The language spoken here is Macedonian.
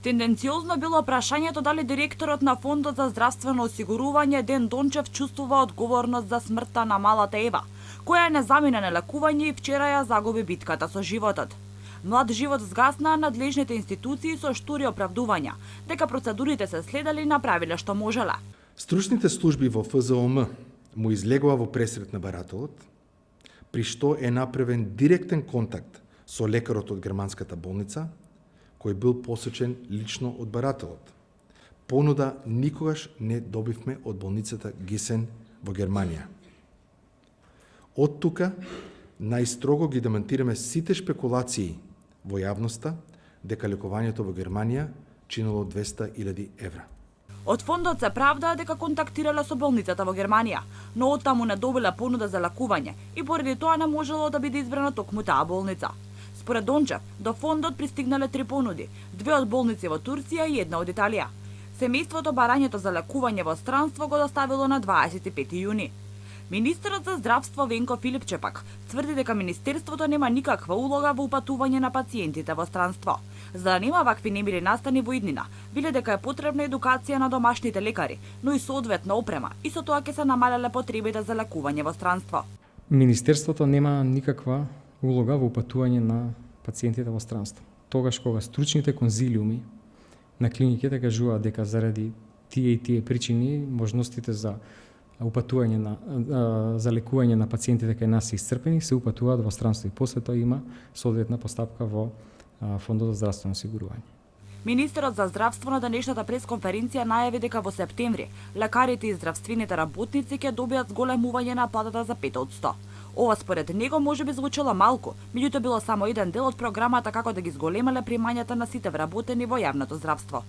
Тенденциозно било прашањето дали директорот на Фондот за здравствено осигурување Ден Дончев чувствува одговорност за смртта на малата Ева, која не замина на лекување и вчера ја загуби битката со животот. Млад живот згасна, надлежните институции со штури оправдувања, дека процедурите се следели и направиле што можеле. Стручните служби во ФЗОМ му излегува во пресрет на барателот, при што е направен директен контакт со лекарот од германската болница, кој бил посечен лично од барателот. Понуда никогаш не добивме од болницата Гисен во Германија. Од тука најстрого ги демантираме сите шпекулации во јавноста дека лекувањето во Германија чинело 200.000 евра. Од фондот се правда дека контактирале со болницата во Германија, но оттаму не добиле понуда за лекување и поради тоа не можело да биде избрана токму таа болница. Според Дончев, до фондот пристигнале 3 понуди, 2 од болници во Турција и 1 од Италија. Семејството барањето за лекување во странство го доставило на 25 јуни. Министерот за здравство Венко Филипче пак тврди дека Министерството нема никаква улога во упатување на пациентите во странство. За да нема вакви немили настани во иднина, биле дека е потребна едукација на домашните лекари, но и соодветна опрема, и со тоа ќе се намалеле потребите за лекување во странство. Министерството нема никаква улога во упатување на пациентите во странство. Тогаш кога стручните конзилиуми на клиниките кажуваат дека заради тие и тие причини можностите за упатување за лекување на пациентите кај нас се исцрпени, се упатуваат во странство и после тоа има соодветна постапка во Фондот за здравствено осигурување. Министерот за здравство на денешната пресконференција најави дека во септември лекарите и здравствените работници ќе добијат зголемување на платата за 5%. Ова според него може би звучело малку, меѓутоа било само еден дел од програмата како да ги зголемеле примањата на сите вработени во јавното здравство.